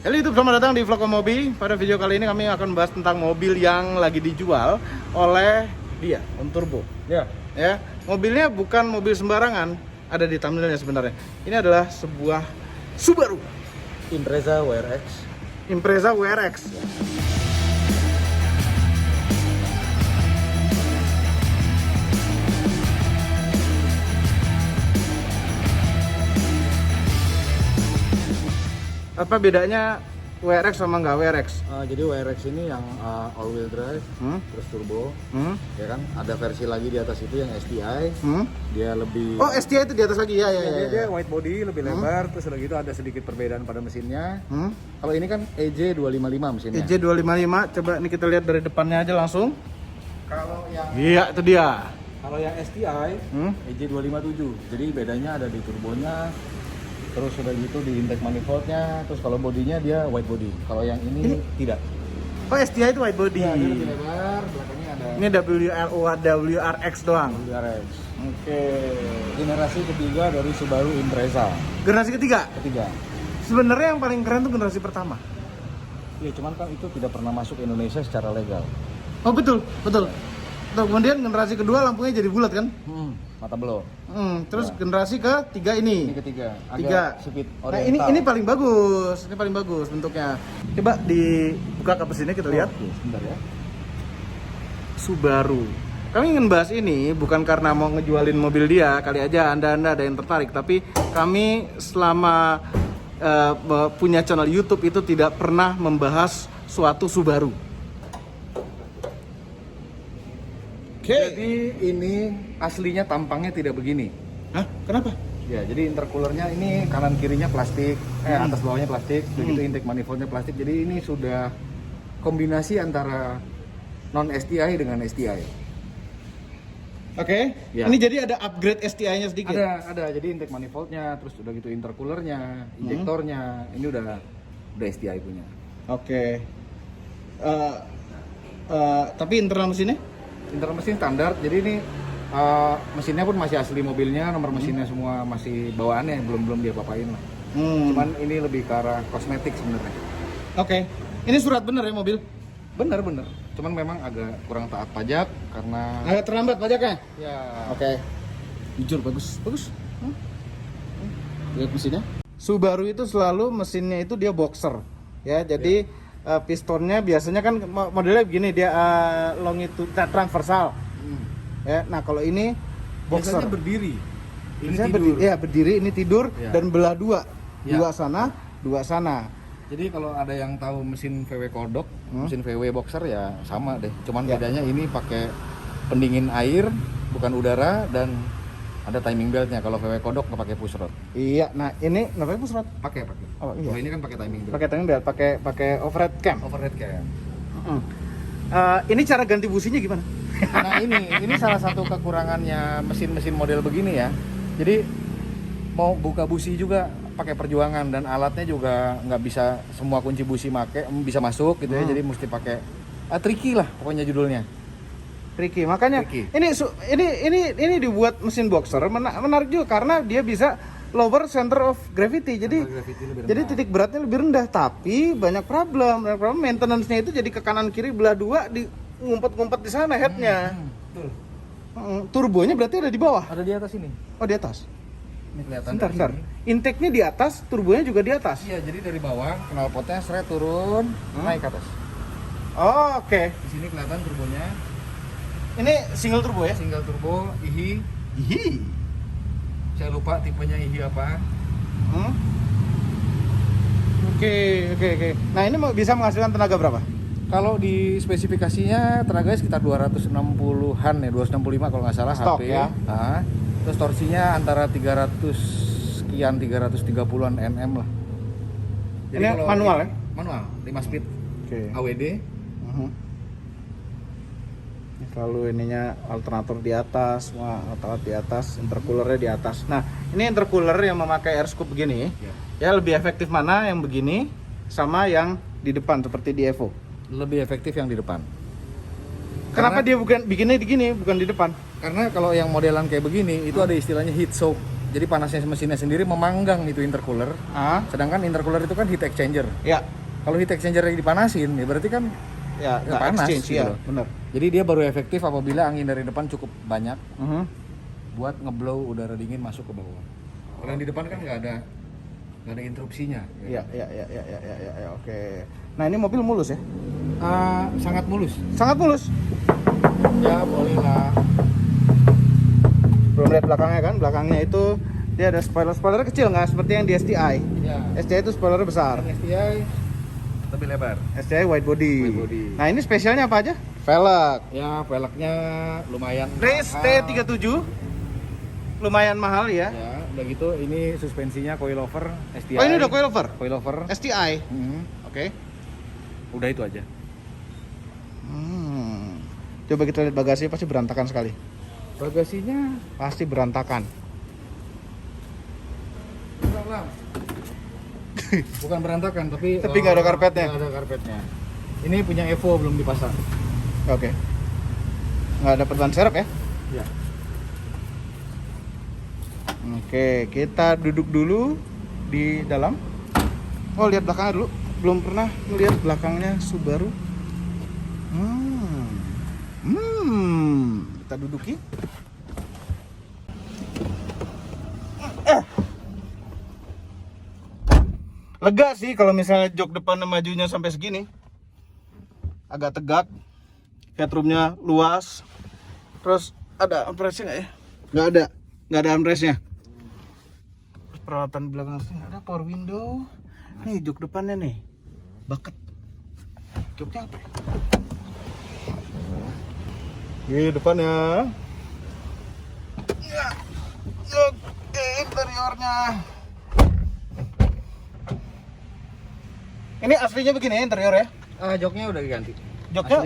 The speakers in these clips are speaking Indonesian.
Halo YouTube, selamat datang di Vlog Mobi. Pada video kali ini kami akan membahas tentang mobil yang lagi dijual oleh dia, Om Turbo. Ya, mobilnya bukan mobil sembarangan, ada di thumbnailnya sebenarnya. Ini adalah sebuah Subaru Impreza WRX. Impreza WRX. Apa bedanya WRX sama nggak WRX? Jadi WRX ini yang all wheel drive, terus turbo, ya kan. Ada versi lagi di atas itu yang STI, dia lebih. Oh, STI itu di atas lagi ya. Dia wide body lebih lebar, terus udah gitu ada sedikit perbedaan pada mesinnya. Kalau ini kan EJ255 mesinnya. EJ255, coba nih kita lihat dari depannya aja langsung. Kalau yang Iya, itu dia. kalau yang STI EJ257. Jadi bedanya ada di turbonya. Terus udah gitu di intake manifoldnya, terus kalau bodinya dia wide body. Kalau yang ini tidak. Oh, STI itu wide body. Ya, dia lebih lebar, belakangnya ada. Ini WRX doang. WRX. Oke. Generasi ketiga dari Subaru Impreza. Generasi ketiga. Ketiga. Sebenarnya yang paling keren tuh generasi pertama. Ya cuman kan itu tidak pernah masuk Indonesia secara legal. Oh, betul. Kemudian generasi kedua lampunya jadi bulat kan? Mata belok. Terus Ya. generasi ketiga Ini ini. ketiga. Tiga. Sipit Nah, oriental. ini paling bagus. Ini paling bagus bentuknya. Coba dibuka ke sini kita lihat. Oke, sebentar ya. Subaru. Kami ingin bahas ini bukan karena mau ngejualin mobil dia, kali aja anda ada yang tertarik. Tapi kami selama punya channel YouTube itu tidak pernah membahas suatu Subaru. Jadi ini aslinya tampangnya tidak begini. Hah? Kenapa? Ya, jadi intercoolernya ini kanan kirinya plastik, atas bawahnya plastik, begitu intake manifoldnya plastik. Jadi ini sudah kombinasi antara non STI dengan STI. Oke. Ya. Ini jadi ada upgrade STI-nya sedikit. Ada. Jadi intake manifoldnya, terus udah gitu intercoolernya, injektornya, ini udah STI punya. Oke. Tapi internal mesinnya? Internal mesin standar, jadi ini mesinnya pun masih asli mobilnya, nomor mesinnya semua masih bawaannya, belum dia apa-apain lah. Cuman ini lebih ke arah kosmetik sebenarnya. Oke. Ini surat bener ya mobil? Bener. Cuman memang agak kurang taat pajak karena Agak terlambat pajaknya? ya. Oke. Jujur bagus. Lihat mesinnya. Subaru itu selalu mesinnya itu dia boxer. Ya, jadi pistonnya biasanya kan modelnya begini, dia longitude transversal. Ya, nah kalau ini boxer. Biasanya berdiri. Ini Biasanya tidur. berdiri, ini tidur Ya. dan belah dua. Ya. Dua sana, dua sana. Jadi kalau ada yang tahu mesin VW kodok, mesin VW boxer ya sama deh. Cuman Ya. bedanya ini pakai pendingin air, bukan udara, dan ada timing beltnya. Kalau VW kodok nggak pakai push rod. Iya, nah ini ngapain pun surat? Pakai. Oh iya. Kalau ini kan pakai timing belt. Pakai timing belt, pakai overhead cam. Overhead cam. Ini cara ganti businya gimana? Nah ini salah satu kekurangannya mesin-mesin model begini ya. Jadi mau buka busi juga pakai perjuangan, dan alatnya juga nggak bisa semua kunci busi bisa masuk gitu ya. Jadi mesti pakai tricky lah pokoknya judulnya. Tricky. Makanya Tricky. ini dibuat mesin boxer menarik juga karena dia bisa lower center of gravity. Jadi Gravity lebih jadi rendah. titik beratnya lebih rendah, tapi banyak problem maintenance-nya itu jadi ke kanan kiri belah dua, di ngumpet-ngumpet di sana headnya. Betul. Turbonya berarti ada di bawah. Ada di atas ini. Oh, di atas. Ini kelihatan. Bentar. dari sini. Intake-nya di atas, turbonya juga di atas. Iya, jadi dari bawah knalpotnya seret turun, naik ke atas. Oh, oke. Di sini kelihatan turbonya, Ini single turbo ya? single turbo IHI. Hihi. Saya lupa tipenya IHI apa. Oke. Nah, ini bisa menghasilkan tenaga berapa? Kalau di spesifikasinya tenaganya sekitar 260-an ya, 265 kalau nggak salah Stok HP. ya? Terus torsinya antara 300 sekian, 330-an Nm lah. Ini manual ya? Manual, 5 speed Oke. AWD. Lalu ininya alternator di atas, semua alat di atas, intercoolernya di atas. Nah, ini intercooler yang memakai air scoop begini, ya lebih efektif mana yang begini sama yang di depan seperti di Evo? Lebih efektif yang di depan. Kenapa dia bukan bikinnya di gini, bukan di depan? Karena kalau yang modelan kayak begini itu ada istilahnya heat soak. jadi panasnya mesinnya sendiri memanggang itu intercooler. Sedangkan intercooler itu kan heat exchanger. Ya. Kalau heat exchanger dipanasin, ya berarti kan Ya, nggak panas exchange, gitu ya, loh. benar. Jadi dia baru efektif apabila angin dari depan cukup banyak buat ngeblow udara dingin masuk ke bawah. Kalau yang di depan kan nggak ada interupsinya. Ya, oke. Nah, ini mobil mulus ya? Sangat mulus. Sangat mulus. Ya boleh lah. Belum lihat belakangnya kan? Belakangnya itu dia ada spoiler kecil nggak seperti yang di STI. Ya. STI itu spoiler besar. STI lebih lebar. STI wide body. Wide body. Nah, ini spesialnya apa aja? Velg. Ya velgnya lumayan. Race mahal. T37. Lumayan mahal ya. Ya, udah gitu ini suspensinya coilover STI. Oh, ini udah coilover. Coilover. STI. Oke. Udah itu aja. Coba kita lihat bagasi, pasti berantakan sekali. Bagasinya Pasti berantakan. bukan berantakan tapi Nggak ada karpetnya. Nggak ada karpetnya. Ini punya Evo belum dipasang. Oke. Nggak dapat ban serep ya? Ya. Oke, kita duduk dulu di dalam. Oh, lihat belakangnya dulu. Belum pernah melihat belakangnya Subaru. Kita duduki. Lega sih kalau misalnya jok depannya majunya sampai segini. Agak tegak. Headroomnya luas. Terus ada armrestnya nggak ya? Nggak ada armrestnya. Peralatan belakang sini ada power window. Nih jok depannya nih, bucket. Joknya apa? Ini depannya. Ya, jok interiornya. Ini aslinya begini ya interior ya? Joknya udah diganti. Joknya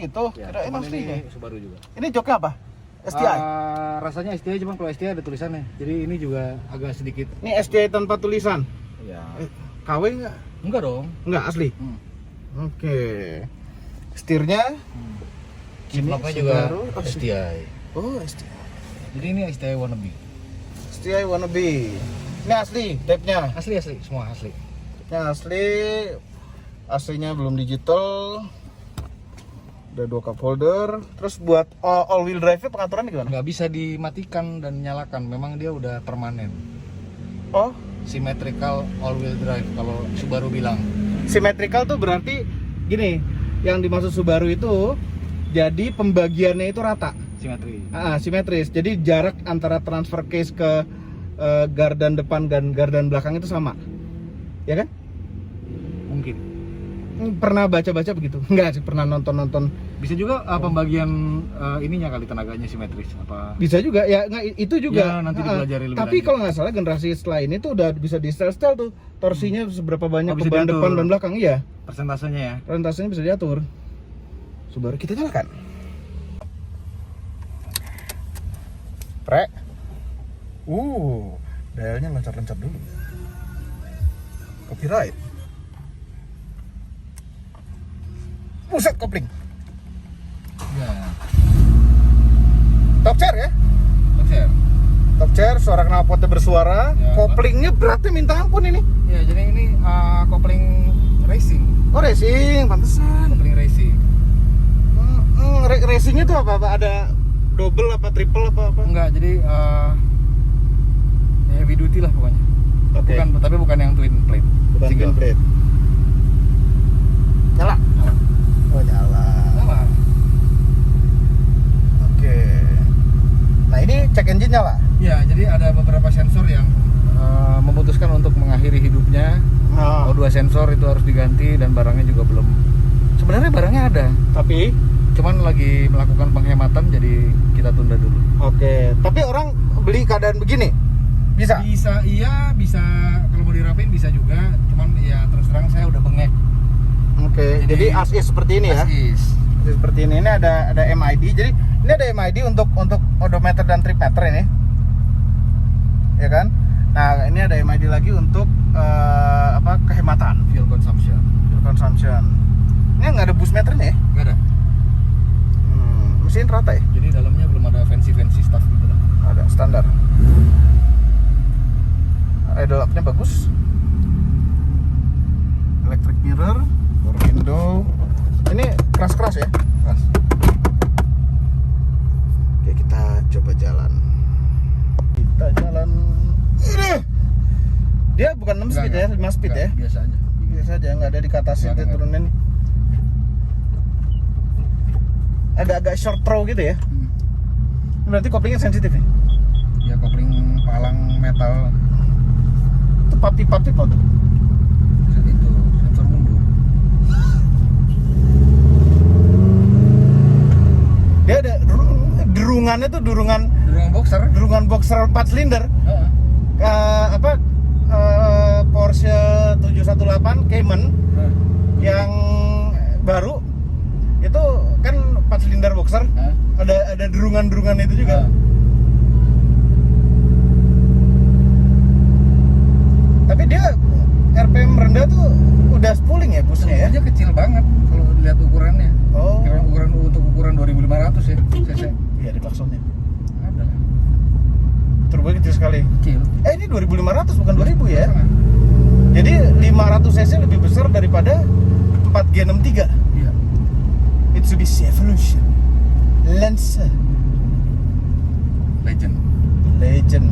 gitu. Ya, Kirain cuman aslinya. ini Subaru juga. Ini joknya apa? STI. Rasanya STI, cuman kalau STI ada tulisannya. Jadi ini juga agak sedikit. Ini STI tanpa tulisan. Ya. KW nggak? Enggak dong. Nggak asli. Oke. Setirnya. Chiplocknya Ini juga Subaru. STI. Oh, STI. Jadi ini STI wannabe. STI wannabe. Ini asli, tape-nya. Asli semua asli. Yang asli. AC-nya belum digital. Ada 2 cup holder. Terus buat all wheel drive-nya pengaturannya gimana? Nggak bisa dimatikan dan nyalakan. Memang dia udah permanen. Oh, Symmetrical all wheel drive kalau Subaru bilang. symmetrical tuh berarti gini. Yang dimaksud Subaru itu jadi pembagiannya itu rata. Simetri. Simetris. Jadi jarak antara transfer case ke gardan depan dan gardan belakang itu sama. Ya kan? Mungkin. Pernah baca-baca begitu? Enggak sih, pernah nonton-nonton. Bisa juga pembagian ininya kali tenaganya simetris apa? Bisa juga ya, itu juga. Ya, nanti dipelajari lebih tapi lanjut. kalau nggak salah generasi setelah ini tuh udah bisa di setel tuh torsinya seberapa banyak bisa ke ban diatur. depan dan belakang. Iya, Persentasenya ya. orientasinya bisa diatur. Subaru kita nyalakan. Pre. Dialnya loncat-loncat dulu. Copyright. Buset kopling. Ya. Top chair ya? Konser. Top chair, suara knalpotnya bersuara, Ya, koplingnya beratnya minta ampun ini. Ya, jadi ini kopling racing. Oh racing, pantesan. Kopling racing. Racingnya tuh apa? Ada double apa triple apa? Enggak, jadi ya heavy duty lah pokoknya. Oke. Tapi bukan yang twin plate. Bukan Single plate. Nyala. Oh nyala. Nyala. Oke. Nah ini cek engine nyala. Ya, jadi ada beberapa sensor yang memutuskan untuk mengakhiri hidupnya. Nah, O2 sensor itu harus diganti dan barangnya juga belum. Sebenarnya barangnya ada, tapi cuman lagi melakukan penghematan jadi kita tunda dulu. oke. Tapi orang beli keadaan begini bisa? Bisa iya, bisa kalau mau dirapin bisa juga. Cuman ya terus terang saya udah bengek. Oke. Jadi as is seperti ini ya. As is. Seperti ini ada MID. Jadi ini ada MID untuk odometer dan trip meter ini. Ya kan? Nah, ini ada MID lagi untuk kehematan, Fuel consumption. fuel consumption. Ini nggak ada boost meternya ya? Nggak ada. Mesin rata ya? Jadi dalamnya belum ada fancy stuff gitu lah. Ada standar. idle up-nya bagus. Electric mirror, power window. Ini keras-keras ya? Keras. Oke, kita coba jalan. Kita jalan. Dia bukan 6 speed ya, 5 speed ya? Biasa aja. Biasa aja, nggak ada dikatasin dia turunin. Agak-agak short throw gitu ya? Berarti koplingnya sensitif ya? Ya kopling palang metal. Itu papi-papi kok tuh? Itu sensor mundur. Dia ada derungannya tuh Durung boxer. derungan boxer 4 silinder. Porsche 718 Cayman yang baru itu kan 4 silinder boxer. Ada derungan itu juga. Tapi dia RPM rendah tuh udah spooling ya busnya ya? Aja kecil banget kalau lihat ukurannya. Oh. Untuk ukuran 2500 ya cc. Iya, di klaksonnya. Ada lah. Turbo kecil sekali. Kecil. Ini 2500 bukan 2000 ya? Setengah. Jadi 500 cc lebih besar daripada 4G63. Iya. Mitsubishi Evolution Lancer Legend.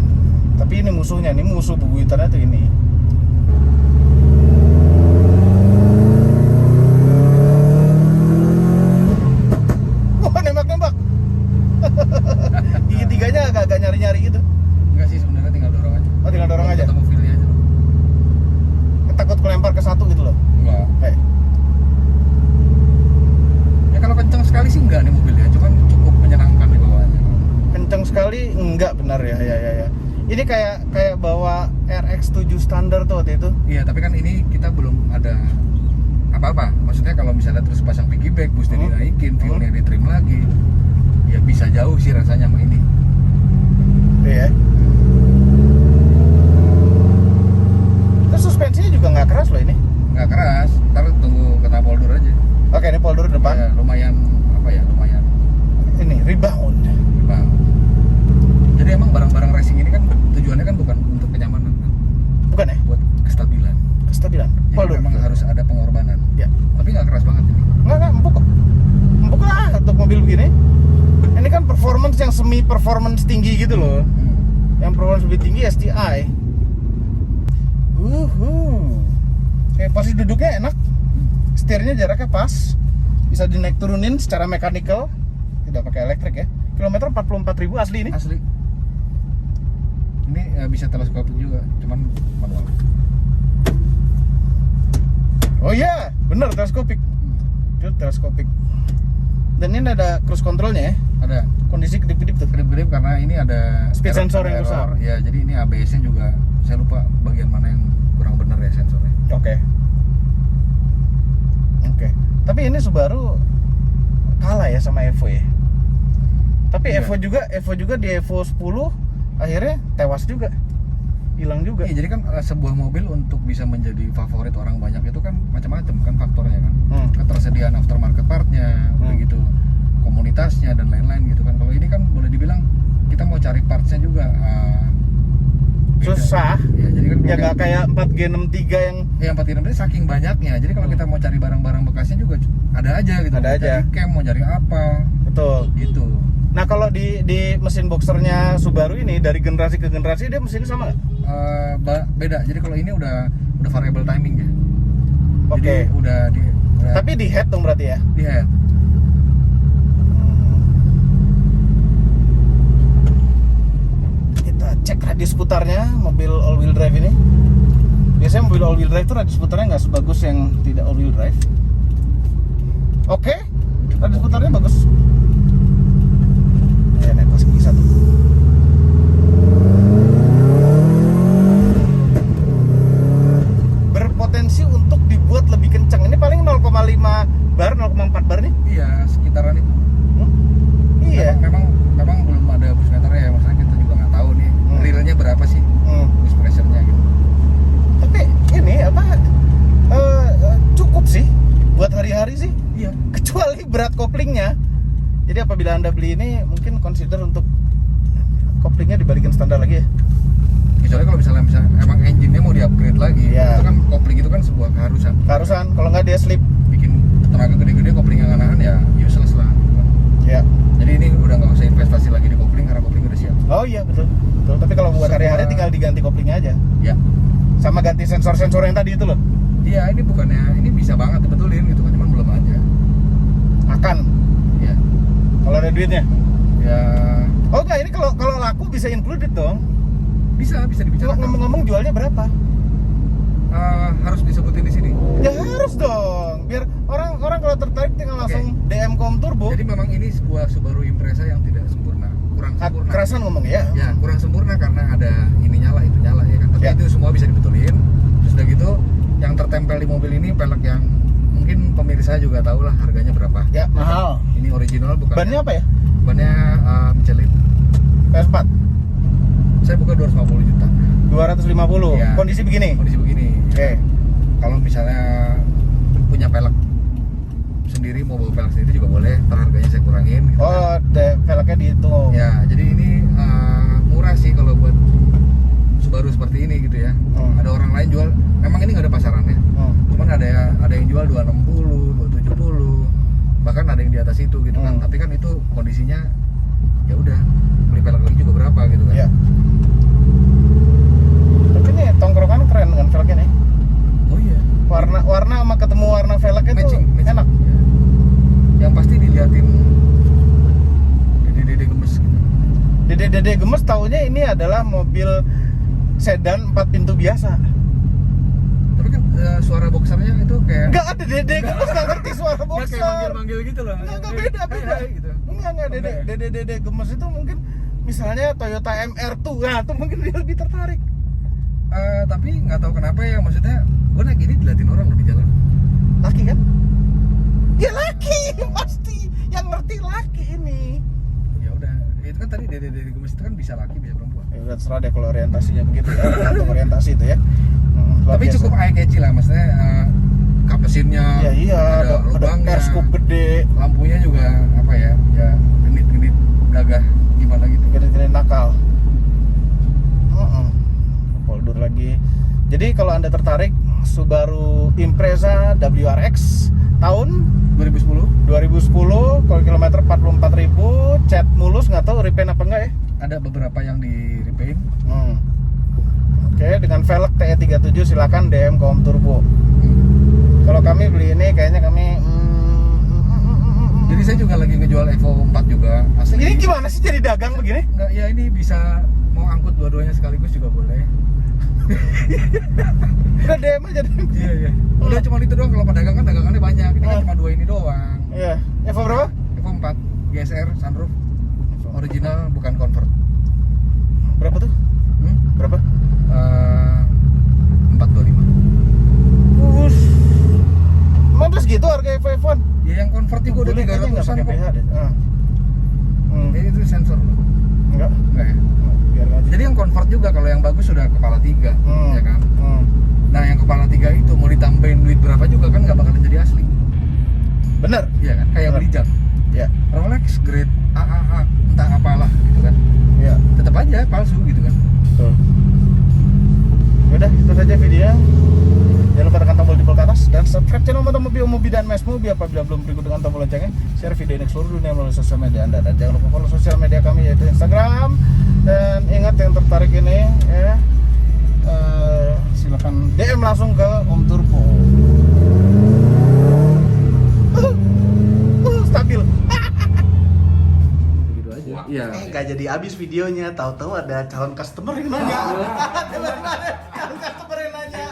Tapi ini musuhnya, ini musuh bebuyutannya tuh ini. Wah, nembak. Gigi tiganya agak nyari-nyari gitu. Enggak sih, sebenarnya tinggal dorong aja. Oh, tinggal dorong aja. Ketemu feelnya aja. Takut kelempar ke satu gitu loh. Enggak. Ya kalau kencang sekali sih enggak nih mobilnya, cuman cukup menyenangkan di bawahnya. Kencang sekali enggak, benar ya. Ini kayak bawa RX-7 standar tuh waktu itu. Iya, tapi kan ini kita belum ada apa-apa. Maksudnya kalau misalnya terus pasang piggyback, boostnya dinaikin, fuelnya ditrim lagi, ya bisa jauh sih rasanya sama ini. Iya. Terus suspensinya juga nggak keras loh ini. Nggak keras, ntar tunggu kena poldur aja. Oke, ini polder depan. Ya, lumayan Ini rebound. Bang. Jadi emang barang-barang racing ini kan tujuannya kan bukan untuk kenyamanan kan? Bukan ya? Buat kestabilan. Kestabilan. Jadi Polder. memang harus ada pengorbanan. Ya. Tapi nggak keras banget ini. Nggak, empuk kok. Empuk lah untuk mobil begini. Ini kan performance yang semi performance tinggi gitu loh. Yang performance lebih tinggi STI. Kayak posisi duduknya enak. Setirnya jaraknya pas. Bisa dinaik turunin secara mechanical. Tidak pakai elektrik ya. Kilometer 44.000 asli ini. Asli. Ini bisa teleskopik juga, cuman manual. Oh iya, bener teleskopik. Itu teleskopik. Dan ini ada cruise controlnya ya. Ada Kondisi kedip-kedip tuh. kedip-kedip karena ini ada Speed sensor yang rusak. Ya, jadi ini ABS-nya juga saya lupa bagian mana yang kurang benar ya sensornya. Oke. Tapi ini Subaru kalah ya sama Evo ya. Tapi Iya. Evo juga di Evo 10 akhirnya tewas juga. Hilang juga. Iya, jadi kan sebuah mobil untuk bisa menjadi favorit orang banyak itu kan macam-macam kan faktornya kan. Ketersediaan aftermarket partnya, begitu komunitasnya dan lain-lain gitu kan. Kalau ini kan boleh dibilang kita mau cari partsnya juga beda. Susah. Ya, jadi kan Ya nggak kayak 4G63 yang yang 4G saking banyaknya. Jadi kalau kita mau cari barang-barang bekasnya juga ada aja gitu. Ada Mau aja. cari cam, mau cari apa betul. gitu. Nah kalau di mesin boxernya Subaru ini dari generasi ke generasi dia mesinnya sama nggak? Beda. Jadi kalau ini udah variable timing ya. Oke. Jadi udah Tapi di head dong berarti ya? di head. Kita cek radius putarnya mobil all wheel drive ini. Biasanya mobil all wheel drive itu radius putarnya nggak sebagus yang tidak all wheel drive. Oke, radius putarnya bagus. Ya, naik kelas gigi 1. Berpotensi untuk dibuat lebih kencang. Ini paling 0,5 bar, 0,4 bar nih. Iya, sekitaran itu. Iya. Memang belum ada boost meternya ya, maksudnya kita juga nggak tahu nih realnya berapa sih boost pressure-nya gitu. Tapi ini apa? Cukup sih buat hari-hari sih. Iya. Kecuali berat koplingnya. Jadi apabila Anda beli ini mungkin consider untuk koplingnya dibalikin standar lagi ya. Ya kecuali kalau misalnya emang engine-nya mau di-upgrade lagi. Iya. Itu kan kopling itu kan sebuah keharusan. Keharusan, kalau nggak dia slip. Bikin tenaga gede-gede kopling yang anahan ya useless lah. Ya. Jadi ini udah nggak usah investasi lagi di kopling karena kopling udah siap. Oh iya betul. Betul. Tapi kalau buat hari-hari tinggal diganti koplingnya aja. Ya. Sama ganti sensor-sensor yang tadi itu loh. Iya, ini bukannya ini bisa banget dibetulin gitu kan, cuman belum aja. Akan. Ya. Kalau ada duitnya. Ya Oh enggak, ini kalau laku bisa included dong. bisa dibicarakan. Ngomong-ngomong jualnya berapa? Harus disebutin di sini. Ya harus dong. Biar orang kalau tertarik tinggal langsung DM Kom Turbo. Jadi memang ini sebuah Subaru Impreza yang tidak sempurna, kurang sempurna. Kerasan ngomong ya. Ya, kurang sempurna karena ada ini nyala, itu nyala ya kan. Tapi Ya. itu semua bisa dibetulin. Terus udah gitu, yang tertempel di mobil ini pelek yang mungkin pemirsa juga tahu lah harganya berapa. Ya, mahal. Ini original bukan. Bannya apa ya? Bannya Michelin. PS4 Saya buka 250 juta. 250. Ya. Kondisi begini. Kondisi begini. Oke. Kalau misalnya punya pelek sendiri, mau bawa pelek sendiri juga boleh. Ntar harganya saya kurangin. Gitu kan. Oh, velgnya dihitung. Ya, jadi ini murah sih kalau buat Subaru seperti ini gitu ya. Ada orang lain jual, memang ini nggak ada pasarannya. Cuman ada yang jual 260, 270, bahkan ada yang di atas itu gitu kan. Tapi kan itu kondisinya ya udah, beli pelek lagi juga berapa gitu kan. Iya. Tapi nih tongkrongan keren dengan velgnya nih. Oh iya. Warna sama ketemu warna velgnya tuh Matching. enak. Ya. Yang pasti diliatin dede-dede gemes gitu. Dede gemes taunya ini adalah mobil sedan 4 pintu biasa. Tapi kan suara boxernya itu kayak Enggak ada dede gemes, nggak ngerti suara nggak kayak boxer. manggil-manggil gitu loh. Enggak beda. Hai, gitu. Enggak dede gemes itu mungkin misalnya Toyota MR2, nah itu mungkin dia lebih tertarik. Tapi nggak tahu kenapa ya, maksudnya gue naik ini diliatin orang loh di jalan. Laki kan? Ya laki pasti, yang ngerti laki ini. Ya udah, itu kan tadi dede gemes itu kan bisa laki bisa perempuan. Ya udah terserah deh kalau orientasinya begitu ya, untuk orientasi itu ya. Luar Tapi biasa. cukup eye catchy lah, maksudnya kap mesinnya Ya iya, ada lubangnya, scoop gede, lampunya juga apa ya, ya genit-genit gagah gimana gitu. gede nakal. Folder lagi. Jadi kalau Anda tertarik Subaru Impreza WRX tahun 2010, kalau kilometer 44.000, cat mulus, nggak tahu repaint apa enggak ya? Ada beberapa yang di repaint. Oke, dengan velg TE37 silakan DM Kom Turbo. Kalau kami beli ini kayaknya kami Jadi saya juga lagi ngejual Evo 4 juga. Asli. ini gimana sih jadi dagang begini? Enggak, ya ini bisa mau angkut dua-duanya sekaligus juga boleh. Udah DM aja deh. Iya. Udah cuma itu doang, kalau pedagang kan dagangannya banyak. Ini kan cuma dua ini doang. Iya. Evo berapa? Evo 4 GSR sunroof original bukan convert. Berapa tuh? Berapa? 425. Bus. Emang terus gitu harga Evo-Evoan? Ya yang convert juga udah 300-an kok. Ini itu sensor loh. Enggak. Enggak ya? Biar aja. Jadi yang convert juga, kalau yang bagus sudah kepala 3, ya kan? Nah yang kepala 3 itu mau ditambahin duit berapa juga kan nggak bakalan jadi asli. Bener. Iya kan? Kayak beli jam. Ya. Rolex grade AAA entah apalah gitu kan. Ya. Tetap aja palsu gitu kan. Betul. Yaudah, itu saja videonya. Jangan lupa tekan tombol jempol ke atas dan subscribe channel Mobi dan Mas Mobi apabila belum berikut dengan tombol loncengnya. Share video ini ke seluruh dunia melalui sosial media Anda, dan jangan lupa follow sosial media kami yaitu Instagram. Dan ingat yang tertarik ini ya, silakan DM langsung ke Om Turbo. Stabil. Begitu aja. Iya. Nggak jadi habis videonya, tahu-tahu ada calon customer yang nanya. Calon customer yang nanya.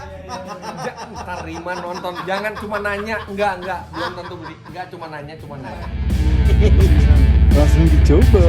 Ntar Rima nonton, jangan cuma nanya, enggak, belum tentu beli, enggak cuma nanya. Langsung dicoba.